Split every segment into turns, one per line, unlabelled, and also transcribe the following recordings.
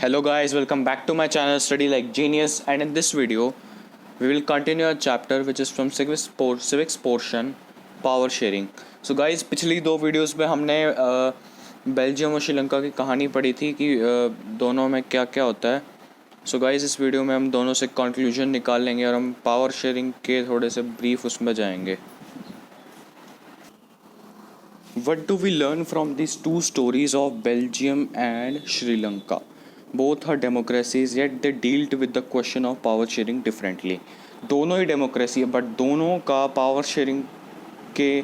Hello guys, welcome back to my channel Study Like Genius, and in this video we will continue a chapter which is from civics portion, power sharing. So guys, पिछली दो videos में हमने Belgium और श्रीलंका की कहानी पढ़ी थी कि दोनों में क्या क्या होता है. सो गाइस, इस वीडियो में हम दोनों से कंक्लूजन निकाल लेंगे और हम पावर शेयरिंग के थोड़े से ब्रीफ उसमें जाएंगे. What do we learn from these two stories of Belgium and Sri Lanka? Both are democracies, yet they dealt with the question of power sharing differently. दोनों ही डेमोक्रेसी है, बट दोनों का power sharing के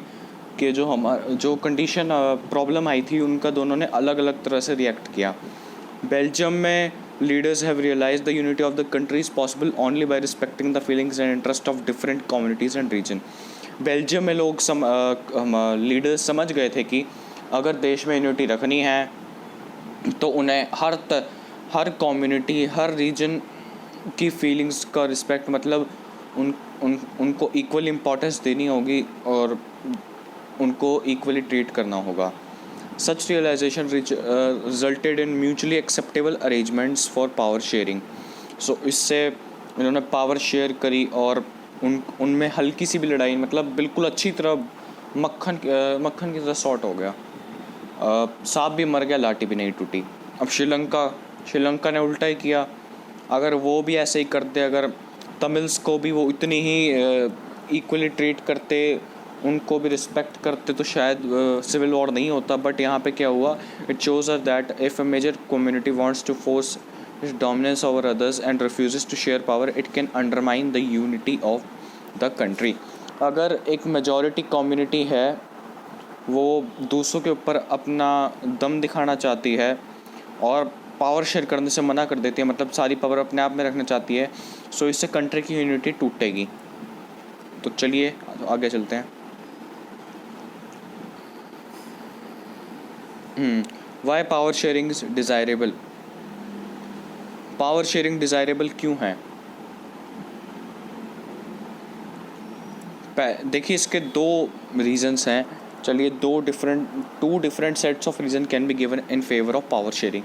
जो condition problem आई थी उनका दोनों ने अलग अलग तरह से रिएक्ट किया. बेल्जियम में leaders have realized the unity of the country is possible only by respecting the feelings and interest of different communities and region. Belgium में लोग लीडर्स समझ गए थे कि अगर देश में यूनिटी रखनी है तो उन्हें हर कम्युनिटी, हर रीजन की फीलिंग्स का रिस्पेक्ट, मतलब उनको इक्वल इम्पोर्टेंस देनी होगी और उनको इक्वली ट्रीट करना होगा. Such realization resulted in mutually acceptable arrangements for power sharing. So इससे इन्होंने पावर शेयर करी और उनमें हल्की सी भी लड़ाई, मतलब बिल्कुल अच्छी तरह मक्खन की तरह सॉर्ट हो गया. सांप भी मर गया, लाठी भी नहीं टूटी. अब श्रीलंका ने उल्टा ही किया. अगर वो भी ऐसे ही करते, अगर तमिल्स को भी वो इतनी ही इक्वली ट्रीट करते, उनको भी रिस्पेक्ट करते, तो शायद सिविल वॉर नहीं होता. बट यहाँ पे क्या हुआ, it shows us that if a major community wants to force its dominance over others and refuses to share power, it can undermine the unity of the country. अगर एक majority community है, वो दूसरों के ऊपर अपना दम दिखाना चाहती है और पावर शेयर करने से मना कर देती है, मतलब सारी पावर अपने आप में रखना चाहती है, सो इससे कंट्री की यूनिटी टूटेगी. तो चलिए आगे चलते हैं. Why power sharing is desirable? Power sharing desirable क्यों है? देखिए, इसके दो रीजंस हैं. चलिए two different sets of reason can be given in favour of power sharing.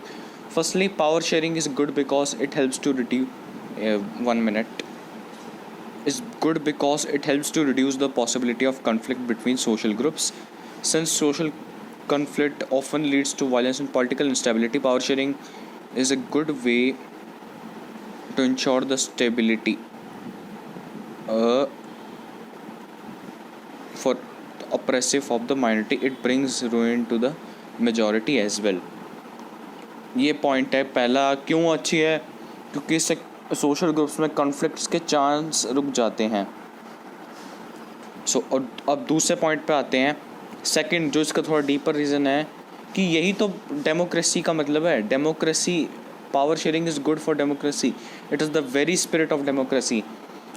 Firstly, power sharing is good because it helps to reduce the possibility of conflict between social groups. Since social conflict often leads to violence and political instability, power sharing is a good way to ensure the stability for the oppressive of the minority. It brings ruin to the majority as well. ये point है पहला. क्यों अच्छी है? क्योंकि इससे social groups में conflicts के चांस रुक जाते हैं. सो अब दूसरे पॉइंट पे आते हैं. सेकंड, जो इसका थोड़ा डीपर रीज़न है कि यही तो डेमोक्रेसी का मतलब है. Democracy, power sharing is good for democracy. It is the very spirit of democracy.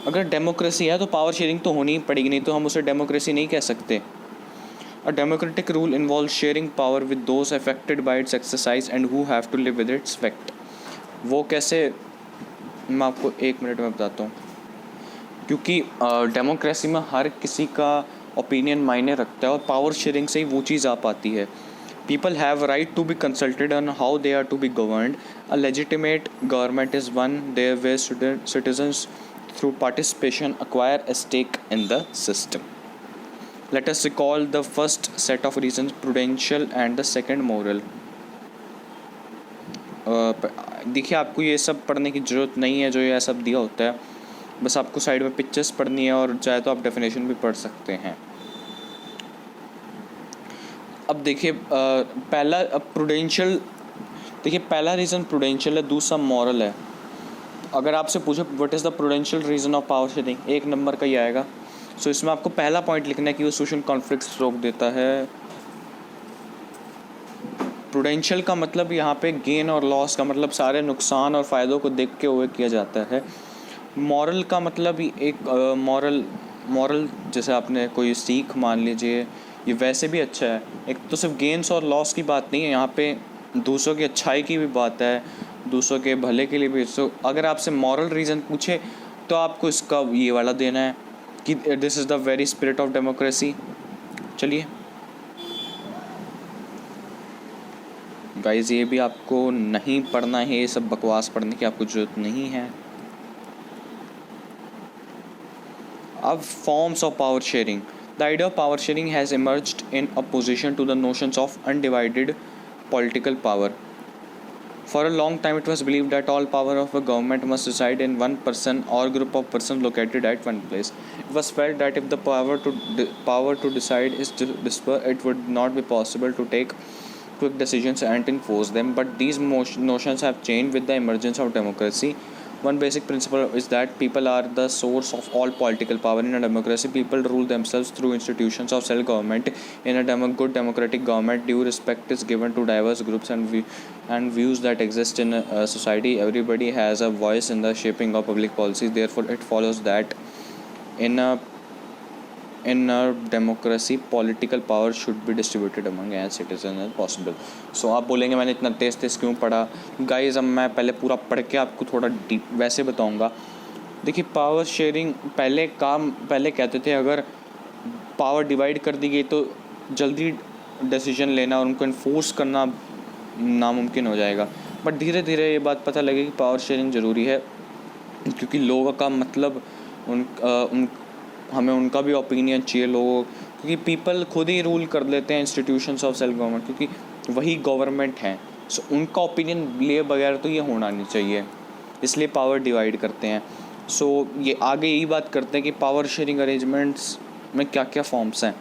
अगर डेमोक्रेसी है तो पावर शेयरिंग तो होनी ही पड़ेगी, नहीं तो हम उसे डेमोक्रेसी नहीं कह सकते. A democratic rule involve sharing power with those affected by its exercise and who have to live with its effect. वो कैसे, मैं आपको 1 मिनट में बताता हूँ. क्योंकि डेमोक्रेसी में हर किसी का ओपिनियन मायने रखता है और पावर शेयरिंग से ही वो चीज़ आ पाती है. People have right to be consulted on how they are to be governed. A legitimate government is one there where citizens, through participation, acquire a stake in the system. Let us recall the first set of reasons, prudential, and the second, moral. देखिए, आपको ये सब पढ़ने की ज़रूरत नहीं है जो ये सब दिया होता है. बस आपको साइड में पिक्चर्स पढ़नी है और चाहे तो आप डेफिनेशन भी पढ़ सकते हैं. अब देखिए, पहला रीज़न प्रूडेंशियल है, दूसरा मॉरल है. अगर आपसे पूछे what is the prudential reason of power sharing, 1 number का ही आएगा. सो इसमें आपको पहला पॉइंट लिखना है कि वो सोशल कॉन्फ्लिक्ट्स रोक देता है. प्रूडेंशियल का मतलब यहाँ पे गेन और लॉस का मतलब सारे नुकसान और फ़ायदों को देखते हुए किया जाता है. मॉरल का मतलब एक मॉरल जैसे आपने कोई सीख मान लीजिए, ये वैसे भी अच्छा है. एक तो सिर्फ गेन्स और लॉस की बात नहीं है, यहाँ पे दूसरों की अच्छाई की भी बात है, दूसरों के भले के लिए भी. सो अगर आपसे मॉरल रीज़न पूछे तो आपको इसका ये वाला देना है कि this is the very spirit of democracy. चलिए, गाइस ये भी आपको नहीं पढ़ना है, ये सब बकवास पढ़ने की आपको ज़रूरत नहीं है। अब forms of power sharing. The idea of power sharing has emerged in opposition to the notions of undivided political power. For a long time, it was believed that all power of a government must reside in one person or group of persons located at one place. It was felt that if the power to decide is dispersed, it would not be possible to take quick decisions and enforce them. But these notions have changed with the emergence of democracy. One basic principle is that people are the source of all political power. In a democracy, people rule themselves through institutions of self-government. In a good democratic government, due respect is given to diverse groups and views that exist in a society. Everybody has a voice in the shaping of public policies. Therefore, it follows that in a democracy, political power should be distributed among as citizens as possible. So आप बोलेंगे मैंने इतना तेज क्यों पढ़ा? Guys अब मैं पहले पूरा पढ़ के आपको थोड़ा डीप वैसे बताऊंगा। देखिए पावर शेयरिंग पहले कहते थे अगर पावर डिवाइड कर दी गई तो जल्दी डिसीजन लेना और उनको इन्फोर्स करना नामुमकिन हो जाएगा। बट धीरे धीरे ये बात पता लगी कि पावर शेयरिंग ज़रूरी है, क्योंकि लोगों का मतलब हमें उनका भी ओपिनियन चाहिए लोगों, क्योंकि पीपल खुद ही रूल कर लेते हैं इंस्टीट्यूशंस ऑफ सेल्फ गवर्नमेंट, क्योंकि वही गवर्नमेंट हैं। सो उनका ओपिनियन लिए बगैर तो ये होना नहीं चाहिए, इसलिए पावर डिवाइड करते हैं। सो ये आगे यही बात करते हैं कि पावर शेयरिंग अरेंजमेंट्स में क्या क्या फॉर्म्स हैं।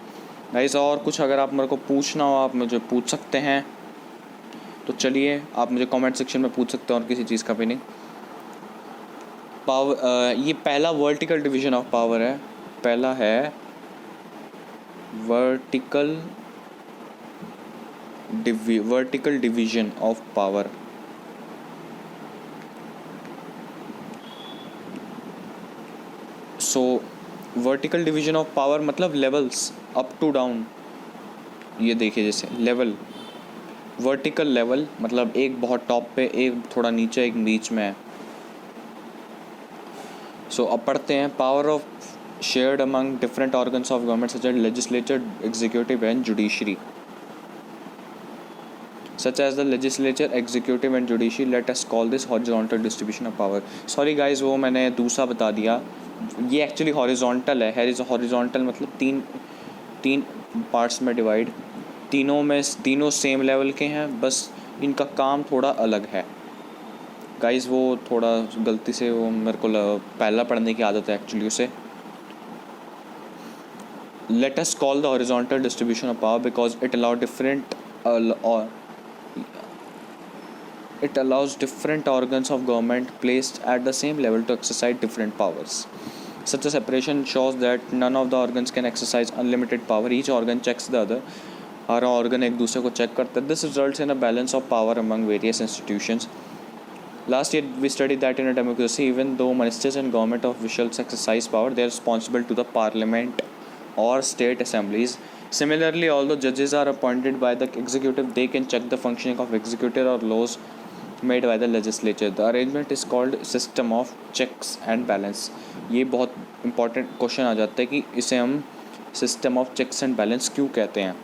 गाइस और कुछ अगर आप मेरे को पूछना हो आप मुझे पूछ सकते हैं, तो चलिए आप मुझे कमेंट सेक्शन में पूछ सकते हैं और किसी चीज़ का भी नहीं। ये पहला वर्टिकल डिवीजन ऑफ पावर है। पहला है vertical division of power. So vertical division of power मतलब लेवल्स अप टू डाउन। ये देखिए जैसे लेवल, वर्टिकल लेवल मतलब एक बहुत टॉप पे, एक थोड़ा नीचे, एक बीच में है। सो अब पढ़ते हैं power of shared among different organs of government such as legislature, executive and judiciary. Such as the legislature, executive and judiciary, let us call this horizontal distribution of power. Sorry guys, वो मैंने दूसरा बता दिया, ये actually horizontal है। Horizontal मतलब तीन parts में डिवाइड, तीनों सेम लेवल के हैं, बस इनका काम थोड़ा अलग है। गाइस वो थोड़ा गलती से वो मेरे को पहला पढ़ने की आदत है एक्चुअली उसे। Let us call the horizontal distribution of power because it allows different organs of government placed at the same level to exercise different powers. Such a separation shows that none of the organs can exercise unlimited power. Each organ checks the other. Her organ एक दूसरे को check करता है. This results in a balance of power among various institutions. Last year we studied that in a democracy, even though ministers and government officials exercise power, they are responsible to the parliament or state assemblies. Similarly, although judges are appointed by the executive, they can check the functioning of executive or laws made by the legislature. The arrangement is called system of checks and balance. ये बहुत important question आ जाता है कि इसे हम system of checks and balance क्यों कहते हैं।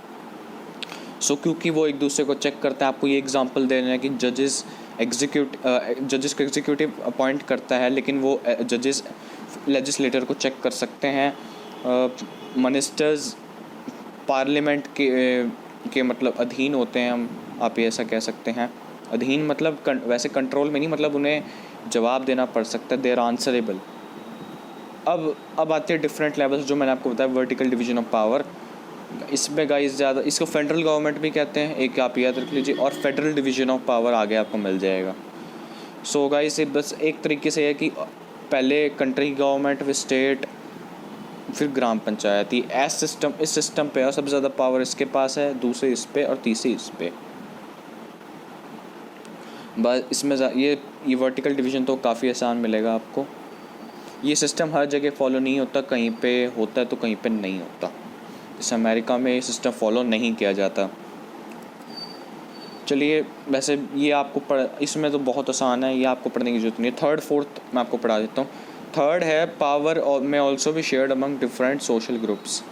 सो क्योंकि वो एक दूसरे को चेक करते हैं। आपको ये एग्जांपल दे रहे हैं कि जजेस को एग्जीक्यूटिव अपॉइंट करता है, लेकिन वो जजेस लेजिस्लेटर को चेक कर सकते हैं। मिनिस्टर्स पार्लियामेंट के मतलब अधीन होते हैं, हम आप ये ऐसा कह सकते हैं। अधीन मतलब वैसे कंट्रोल में नहीं, मतलब उन्हें जवाब देना पड़ सकता है, दे आर आंसरेबल। अब आते हैं डिफरेंट लेवल्स जो मैंने आपको बताया, वर्टिकल डिवीजन ऑफ पावर। इसमें गाइस ज़्यादा इसको फेडरल गवर्नमेंट भी कहते हैं, एक आप याद रख लीजिए, और फेडरल डिवीजन ऑफ पावर आगे आपको मिल जाएगा। सो गाइस बस एक तरीके से है कि पहले कंट्री गवर्नमेंट, फिर स्टेट, फिर ग्राम पंचायत, ये इस सिस्टम पे, और सबसे ज़्यादा पावर इसके पास है, दूसरे इस पे और तीसरी इस पे। बस इसमें ये वर्टिकल डिवीज़न तो काफ़ी आसान मिलेगा आपको। ये सिस्टम हर जगह फॉलो नहीं होता, कहीं पे होता है तो कहीं पे नहीं होता। जैसे अमेरिका में ये सिस्टम फॉलो नहीं किया जाता। चलिए वैसे ये आपको इसमें तो बहुत आसान है, ये आपको पढ़ने की जरूरत नहीं है। थर्ड फोर्थ मैं आपको पढ़ा देता हूँ। थर्ड है पावर में ऑल्सो भी shared among different social groups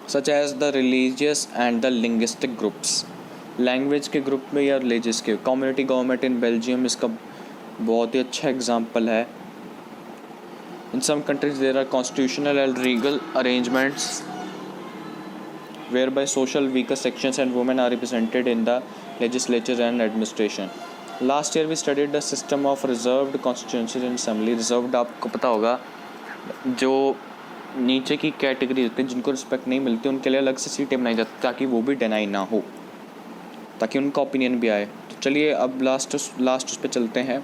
such as the religious and the linguistic groups. Language के ग्रुप में या रिलीजियस के। कम्युनिटी गवर्नमेंट इन बेल्जियम इसका बहुत ही अच्छा एग्जांपल है। In some countries there are constitutional and legal arrangements whereby social weaker sections and women are represented in the legislature and administration. Last year we studied the system of reserved constituencies in assembly. Reserved आपको पता होगा जो नीचे की category होती है जिनको respect नहीं मिलती उनके लिए अलग से सीटें बनाई जाती ताकि वो भी डिनाई ना हो, ताकि उनका ओपिनियन भी आए। तो चलिए अब लास्ट उस पर चलते हैं।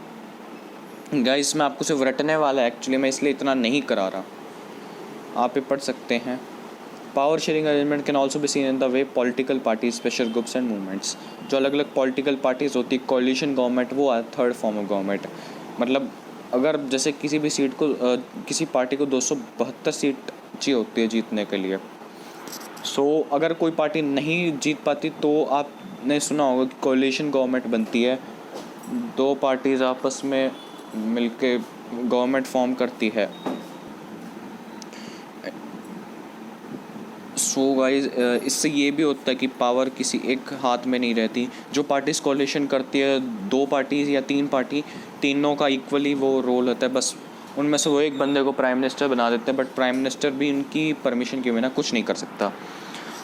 गाइस मैं आपको सिर्फ रटने वाला है, एक्चुअली मैं इसलिए इतना नहीं करा रहा, आप ये पढ़ सकते हैं। Power sharing arrangement can also be seen in the way political parties, special groups and movements. जो अलग अलग पॉलिटिकल पार्टीज़ होती है, कोalition गवर्नमेंट वो है थर्ड फॉर्म ऑफ गवर्नमेंट। मतलब अगर जैसे किसी भी सीट को किसी पार्टी को 272 सीट चाहिए होती है जीतने के लिए, सो अगर कोई पार्टी नहीं जीत पाती तो आपने सुना होगा कि कोalition गवर्नमेंट बनती है, दो पार्टीज़ आपस में मिलके गवर्नमेंट फॉर्म करती है। सो गाइस इससे ये भी होता है कि पावर किसी एक हाथ में नहीं रहती। जो पार्टीज कोalition करती है, दो पार्टीज़ या तीन पार्टी, तीनों का इक्वली वो रोल होता है। बस उनमें से वो एक बंदे को प्राइम मिनिस्टर बना देते हैं, बट प्राइम मिनिस्टर भी उनकी परमिशन के बिना कुछ नहीं कर सकता।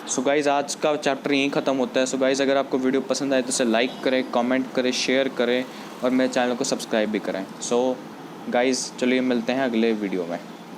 सो गाइस आज का चैप्टर यहीं ख़त्म होता है। सो गाइस अगर आपको वीडियो पसंद आए तो इसे लाइक करें, कमेंट करें, शेयर करें और मेरे चैनल को सब्सक्राइब भी करें। सो गाइस चलिए मिलते हैं अगले वीडियो में।